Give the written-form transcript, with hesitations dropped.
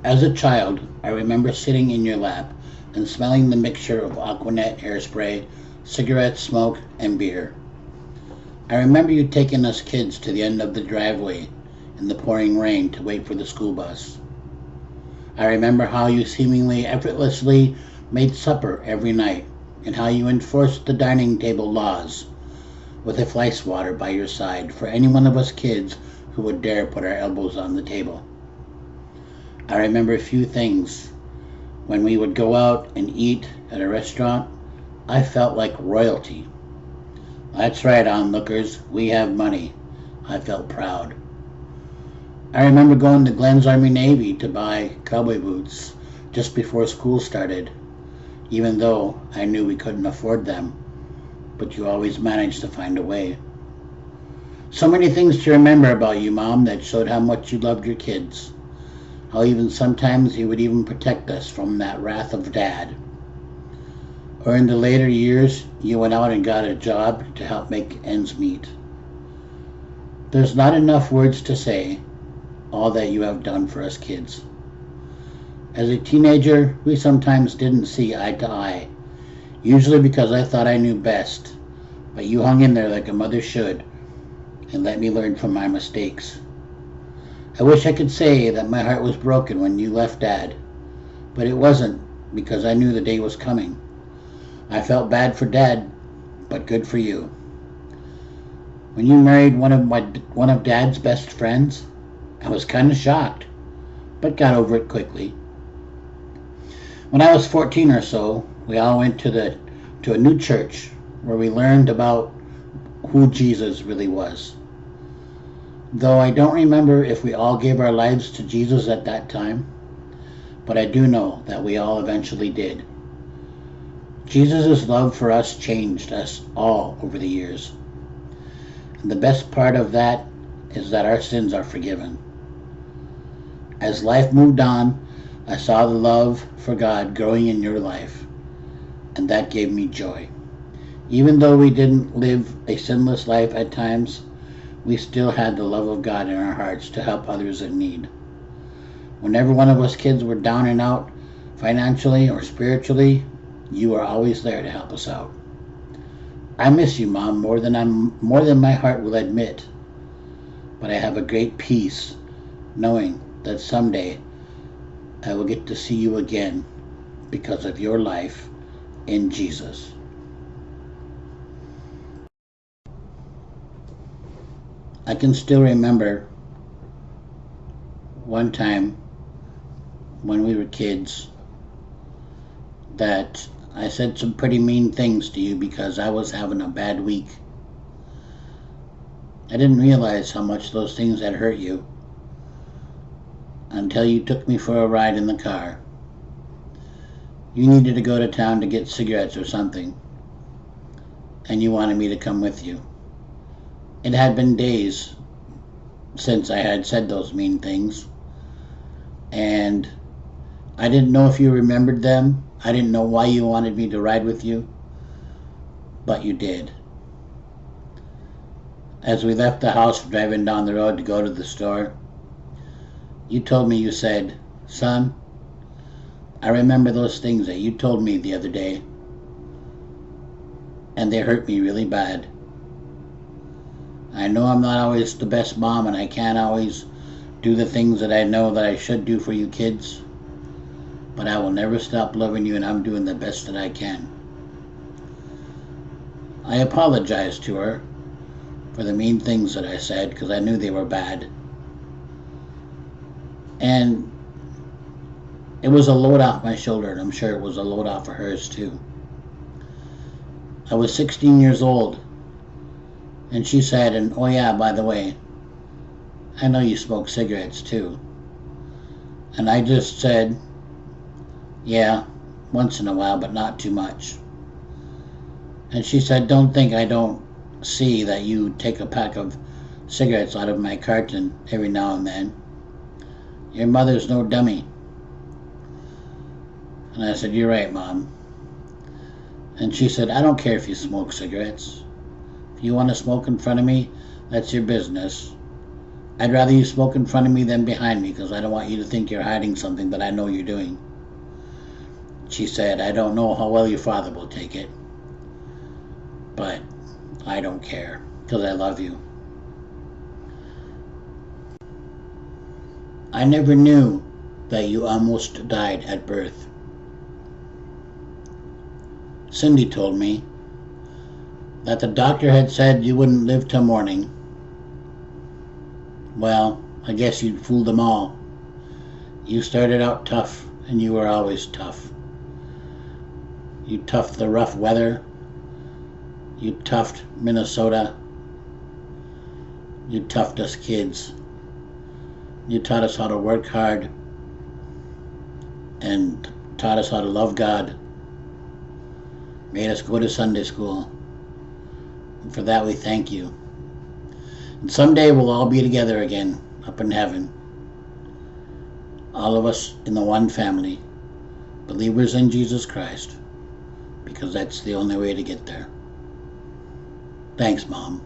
As a child, I remember sitting in your lap and smelling the mixture of Aquanet hairspray, cigarette smoke, and beer. I remember you taking us kids to the end of the driveway in the pouring rain to wait for the school bus. I remember how you seemingly effortlessly made supper every night and how you enforced the dining table laws with a ice water by your side for any one of us kids who would dare put our elbows on the table. I remember a few things. When we would go out and eat at a restaurant, I felt like royalty. That's right, onlookers, we have money. I felt proud. I remember going to Glenn's Army Navy to buy cowboy boots just before school started, even though I knew we couldn't afford them, but you always managed to find a way. So many things to remember about you, Mom, that showed how much you loved your kids. How even sometimes you would even protect us from that wrath of Dad. Or in the later years, you went out and got a job to help make ends meet. There's not enough words to say all that you have done for us kids. As a teenager, we sometimes didn't see eye to eye, usually because I thought I knew best, but you hung in there like a mother should and let me learn from my mistakes. I wish I could say that my heart was broken when you left, Dad, but it wasn't, because I knew the day was coming. I felt bad for Dad, but good for you. When you married one of Dad's best friends, I was kind of shocked, but got over it quickly. When I was 14 or so, we all went to a new church where we learned about who Jesus really was. Though I don't remember if we all gave our lives to Jesus at that time, but I do know that we all eventually did. Jesus' love for us changed us all over the years. And the best part of that is that our sins are forgiven. As life moved on, I saw the love for God growing in your life, and that gave me joy. Even though we didn't live a sinless life at times, we still had the love of God in our hearts to help others in need. Whenever one of us kids were down and out, financially or spiritually, you were always there to help us out. I miss you, Mom, more than my heart will admit, but I have a great peace knowing that someday I will get to see you again because of your life in Jesus. I can still remember one time when we were kids that I said some pretty mean things to you because I was having a bad week. I didn't realize how much those things had hurt you until you took me for a ride in the car. You needed to go to town to get cigarettes or something, and you wanted me to come with you. It had been days since I had said those mean things, and I didn't know if you remembered them. I didn't know why you wanted me to ride with you, but you did. As we left the house driving down the road to go to the store, you told me, you said, "Son, I remember those things that you told me the other day, and they hurt me really bad. I know I'm not always the best mom, and I can't always do the things that I know that I should do for you kids, but I will never stop loving you, and I'm doing the best that I can." I apologized to her for the mean things that I said because I knew they were bad. And it was a load off my shoulder, and I'm sure it was a load off of hers too. I was 16 years old, and she said, "And oh yeah, by the way, I know you smoke cigarettes too." And I just said, "Yeah, once in a while, but not too much." And she said, "Don't think I don't see that you take a pack of cigarettes out of my carton every now and then. Your mother's no dummy." And I said, "You're right, Mom." And she said, "I don't care if you smoke cigarettes. If you want to smoke in front of me, that's your business. I'd rather you smoke in front of me than behind me because I don't want you to think you're hiding something that I know you're doing. She said, I don't know how well your father will take it, but I don't care because I love you. I never knew that you almost died at birth. Cindy told me that the doctor had said you wouldn't live till morning. Well, I guess you'd fooled them all. You started out tough, and you were always tough. You toughed the rough weather. You toughed Minnesota. You toughed us kids. You taught us how to work hard and taught us how to love God. Made us go to Sunday school. And for that we thank you. And someday we'll all be together again up in heaven. All of us in the one family, believers in Jesus Christ, because that's the only way to get there. Thanks, Mom.